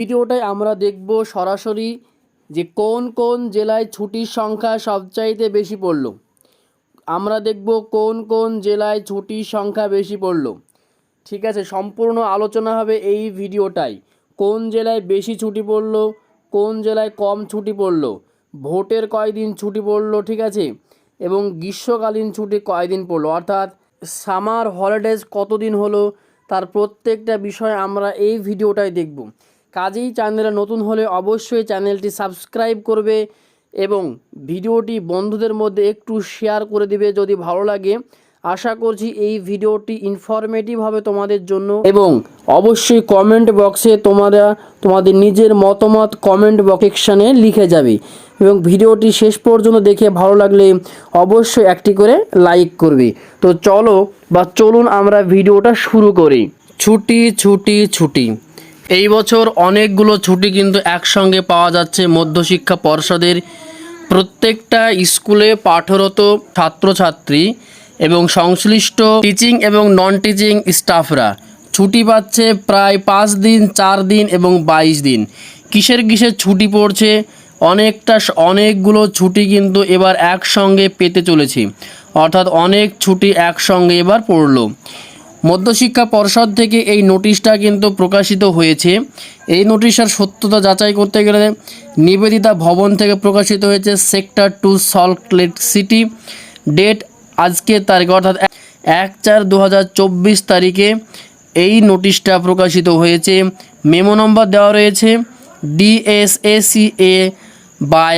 ভিডিওটায় আমরা দেখব সরাসরি যে কোন কোন জেলায় ছুটির সংখ্যা সবচাইতে বেশি পড়ল। আমরা দেখব কোন কোন জেলায় ছুটির সংখ্যা বেশি পড়ল। ঠিক আছে, সম্পূর্ণ আলোচনা হবে এই ভিডিওটায়। কোন জেলায় বেশি ছুটি পড়ল, কোন জেলায় কম ছুটি পড়ল, ভোটের কয়দিন ছুটি পড়ল, ঠিক আছে, এবং গ্রীষ্মকালীন ছুটি কয়দিন পড়ল, অর্থাৎ সামার হলিডেজ কতদিন হলো, তার প্রত্যেকটা বিষয় আমরা এই ভিডিওটায় দেখব। কাজেই চ্যানেলে নতুন হলে অবশ্যই চ্যানেলটি সাবস্ক্রাইব করবে এবং ভিডিওটি বন্ধুদের মধ্যে একটু শেয়ার করে দিবে যদি ভালো লাগে। আশা করছি এই ভিডিওটি ইনফরমেটিভ হবে তোমাদের জন্য এবং অবশ্যই কমেন্ট বক্সে তোমাদের নিজের মতামত কমেন্ট বক্স সেকশানে লিখে যাবে এবং ভিডিওটি শেষ পর্যন্ত দেখে ভালো লাগলে অবশ্যই একটি করে লাইক করবে। তো চলুন আমরা ভিডিওটা শুরু করি। ছুটি ছুটি ছুটি, এই বছর অনেকগুলো ছুটি কিন্তু একসঙ্গে পাওয়া যাচ্ছে মধ্যশিক্ষা পর্ষদের। প্রত্যেকটা স্কুলে পাঠরত ছাত্রছাত্রী এবং সংশ্লিষ্ট টিচিং এবং নন টিচিং স্টাফরা ছুটি পাচ্ছে প্রায় 5 দিন, 4 দিন এবং 22 দিন। কিসের ছুটি পড়ছে? অনেকগুলো ছুটি কিন্তু এবার একসঙ্গে পেতে চলেছি, অর্থাৎ অনেক ছুটি একসঙ্গে এবার পড়লো। মধ্যশিক্ষা পর্ষদ থেকে এই নোটিশটা কিন্তু প্রকাশিত হয়েছে। এই নোটিশের সত্যতা যাচাই করতে গেলে নিবেদিতা ভবন থেকে প্রকাশিত হয়েছে, sector 2 Salt Lake City. Date আজকে তারিখ অর্থাৎ 1/4/2024 তারিখে এই নোটিশটা প্রকাশিত হয়েছে। মেমো নম্বর দেওয়া রয়েছে DSACA বাই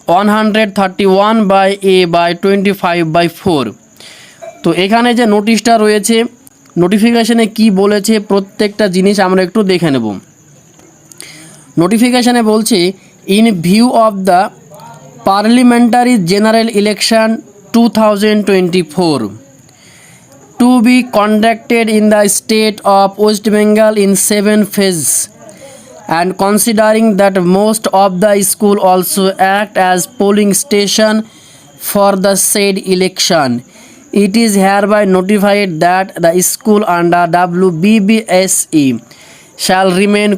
131/A/25/4। তো এখানে যে নোটিশটা রয়েছে, নোটিফিকেশানে কি বলেছে প্রত্যেকটা জিনিস আমরা একটু দেখে নেব। নোটিফিকেশানে বলছে, in view of the parliamentary general election 2024 to be conducted in the state of West Bengal in 7 phases and considering that most of the school also act as polling station for the said election, it is hereby notified that the school under WBBSE shall remain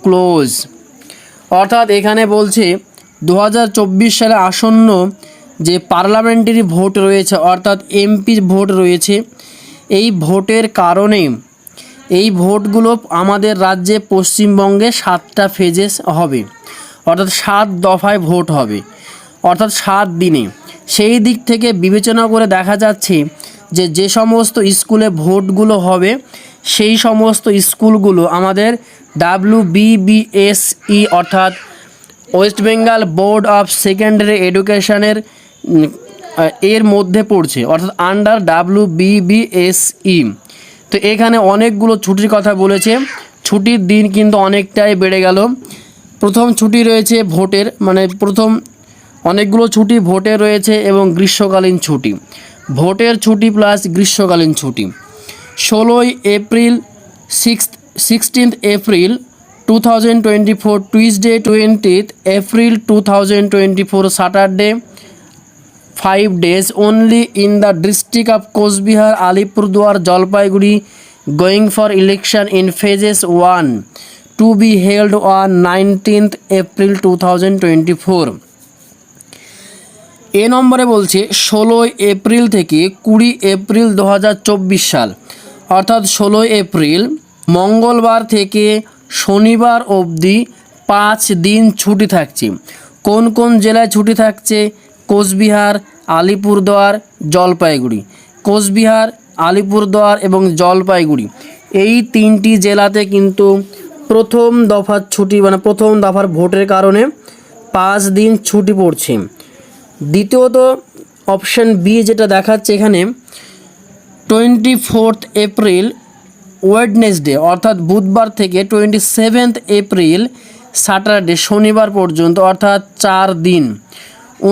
closed. অর্থাৎ এখানে বলছে 2024 সালে আসন্ন যে parliamentary vote রয়েছে, অর্থাৎ MP vote রয়েছে, এই ভোটের কারণে এই ভোটগুলো আমাদের রাজ্যে পশ্চিমবঙ্গে 7টা ফেজেস হবে, অর্থাৎ 7 দফায় ভোট হবে, অর্থাৎ 7 দিনে। সেই দিক থেকে বিবেচনা করে দেখা যাচ্ছে যে সমস্ত স্কুলে ভোটগুলো হবে সেই সমস্ত স্কুলগুলো আমাদের WBBSE অর্থাৎ West Bengal board of secondary এডুকেশনের এর মধ্যে পড়ছে, অর্থাৎ আন্ডার WBBSE। তো এখানে অনেকগুলো ছুটির কথা বলেছে। ছুটির দিন কিন্তু অনেকটাই বেড়ে গেল। প্রথম ছুটি রয়েছে ভোটের, প্রথম অনেকগুলো ছুটি ভোটের রয়েছে এবং গ্রীষ্মকালীন ছুটি, ভোটের ছুটি প্লাস গ্রীষ্মকালীন ছুটি। 16 April 16th April 2024 Tuesday, 20th April 2024 Saturday, 5 days only in the district of Coachbihar, Alipurduar, Jalpaiguri, going for election in phases 1 to be held on 19th April 2024. এ নম্বরে বলছে 16 এপ্রিল থেকে 20 এপ্রিল 2024 সাল, অর্থাৎ 16 এপ্রিল মঙ্গলবার থেকে শনিবার অবধি 5 দিন ছুটি থাকছে। কোন কোন জেলায় ছুটি থাকছে? কোচবিহার, আলিপুরদুয়ার, জলপাইগুড়ি। কোচবিহার, আলিপুরদুয়ার এবং জলপাইগুড়ি এই 3টি জেলাতে কিন্তু প্রথম দফার ছুটি প্রথম দফার ভোটের কারণে 5 দিন ছুটি পড়ছে। দ্বিতীয়ত অপশান বি যেটা দেখাচ্ছে এখানে 24 এপ্রিল ওয়েডনেসডে অর্থাৎ বুধবার থেকে 27 এপ্রিল স্যাটারডে শনিবার পর্যন্ত, অর্থাৎ 4 দিন।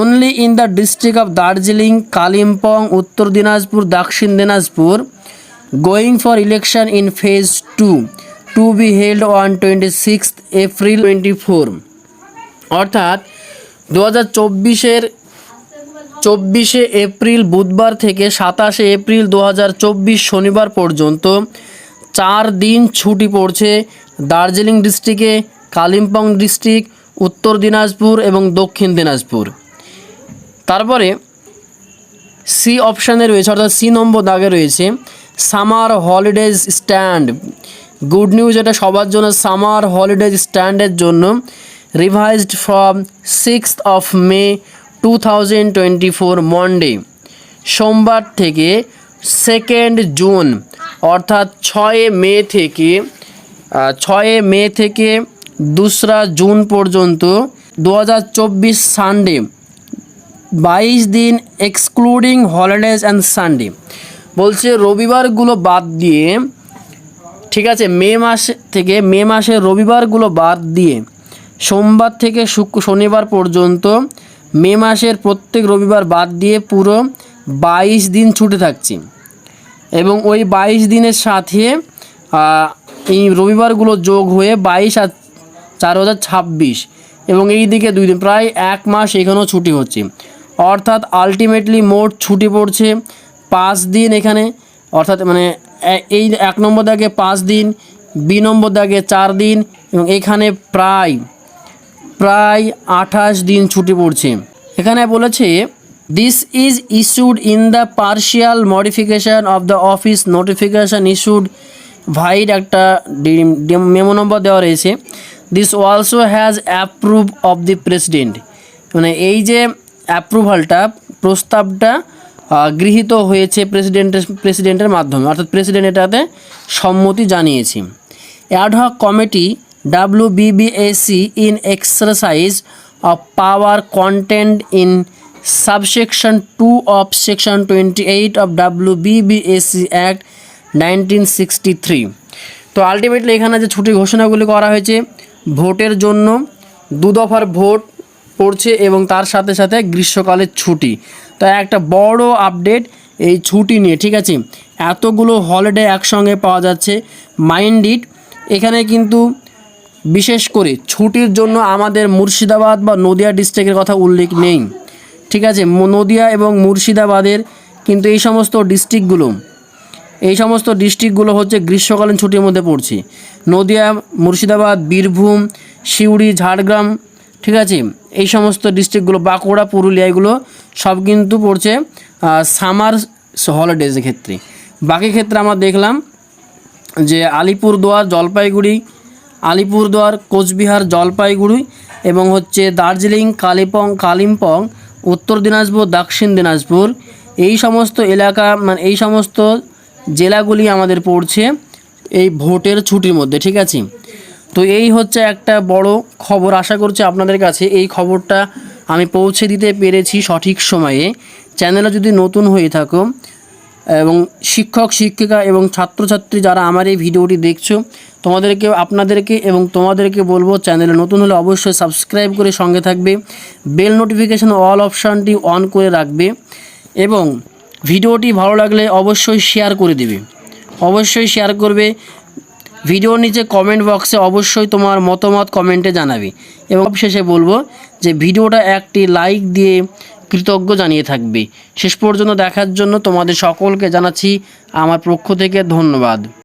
Only in the district of Darjeeling, Kalimpong, Uttar Dinajpur, Dakshin Dinajpur, going for election in phase 2 to be held on 26 April 24। অর্থাৎ 24 এপ্রিল বুধবার থেকে 27 এপ্রিল 2024 শনিবার পর্যন্ত 4 দিন ছুটি পড়ছে দার্জিলিং ডিস্ট্রিক্টে কালিম্পং ডিস্ট্রিক্ট, উত্তর দিনাজপুর এবং দক্ষিণ দিনাজপুর। তারপরে সি অপশানে রয়েছে, অর্থাৎ সি নম্বর দাগে রয়েছে summer holidays stand. Good news, এটা সবার জন্য। সামার হলিডেজ স্ট্যান্ডের জন্য রিভাইজড ফ্রম 6 মে 2024 মন্ডে, সোমবার থেকে 2 জুন অর্থাৎ 6 মে থেকে 2 জুন পর্যন্ত 2024 সানডে 22 দিন এক্সক্লুডিং হলিডেজ অ্যান্ড সানডে। বলছে রবিবারগুলো বাদ দিয়ে, ঠিক আছে, মে মাসের রবিবারগুলো বাদ দিয়ে সোমবার থেকে শনিবার পর্যন্ত মে মাসের প্রত্যেক রবিবার বাদ দিয়ে পুরো 22 দিন ছুটি থাকছে। এবং ওই 22 দিনের সাথে এই রবিবারগুলো যোগ হয়ে 22 আর 4,026 এবং এই দিকে 2 দিন, প্রায় 1 মাস এখানেও ছুটি হচ্ছে। অর্থাৎ আলটিমেটলি মোট ছুটি পড়ছে 5 দিন এখানে, অর্থাৎ মানে এই 1 নম্বর দাগে 5 দিন, বি নম্বর দাগে 4 দিন এবং এখানে প্রায় 28 দিন ছুটি পড়ছে। এখানে বলেছে this is issued in the partial modification of the office notification issued vide, একটা মেমো নম্বর দেওয়া রয়েছে। This also has approve of the president, মানে এই যে অ্যাপ্রুভালটা, প্রস্তাবটা গৃহীত হয়েছে প্রেসিডেন্টের মাধ্যমে, অর্থাৎ প্রেসিডেন্ট এটাতে সম্মতি জানিয়েছে। Ad hoc committee WBBAC in exercise of power contained in subsection 2 of section 28 of WBBAC Act 1963। তো আলটিমেটলি এখানে যে ছুটি ঘোষণাগুলি করা হয়েছে, ভোটের জন্য 2 দফার ভোট পড়ছে এবং তার সাথে সাথে গ্রীষ্মকালের ছুটি। তো একটা বড় আপডেট এই ছুটি নিয়ে, ঠিক আছে। এতগুলো হলিডে একসঙ্গে পাওয়া যাচ্ছে, মাইন্ড ইট। এখানে কিন্তু বিশেষ করে ছুটির জন্য আমাদের মুর্শিদাবাদ বা নদিয়া ডিস্ট্রিক্টের কথা উল্লেখ নেই, ঠিক আছে। নদিয়া এবং মুর্শিদাবাদের কিন্তু এই সমস্ত ডিস্ট্রিক্টগুলো হচ্ছে গ্রীষ্মকালীন ছুটির মধ্যে পড়ছে। নদিয়া, মুর্শিদাবাদ, বীরভূম, সিউড়ি, ঝাড়গ্রাম, ঠিক আছে, এই সমস্ত ডিস্ট্রিক্টগুলো, বাঁকুড়া, পুরুলিয়া, এগুলো সব কিন্তু পড়ছে সামার হলিডেজের ক্ষেত্রে। বাকি ক্ষেত্রে আমরা দেখলাম যে আলিপুরদুয়ার, কোচবিহার, জলপাইগুড়ি এবং হচ্ছে দার্জিলিং, কালিম্পং, উত্তর দিনাজপুর, দক্ষিণ দিনাজপুর, এই সমস্ত এলাকা, মানে এই সমস্ত জেলাগুলি আমাদের পড়ছে এই ভোটের ছুটির মধ্যে, ঠিক আছে। তো এই হচ্ছে একটা বড় খবর। আশা করছি আপনাদের কাছে এই খবরটা আমি পৌঁছে দিতে পেরেছি সঠিক সময়ে। চ্যানেলে যদি নতুন হয়ে থাকো এবং শিক্ষক শিক্ষিকা এবং ছাত্রছাত্রী যারা আমার এই ভিডিওটি দেখছো, তোমাদেরকে বলবো চ্যানেলে নতুন হলে অবশ্যই সাবস্ক্রাইব করে সঙ্গে থাকবে, বেল নোটিফিকেশান অল অপশানটি অন করে রাখবে এবং ভিডিওটি ভালো লাগলে অবশ্যই শেয়ার করবে। ভিডিওর নিচে কমেন্ট বক্সে অবশ্যই তোমার মতামত কমেন্টে জানাবে এবং শেষে বলবো যে ভিডিওটা একটি লাইক দিয়ে কৃতজ্ঞ জানিয়ে থাকবে। শেষ পর্যন্ত দেখার জন্য তোমাদের সকলকে জানাচ্ছি আমার পক্ষ থেকে ধন্যবাদ।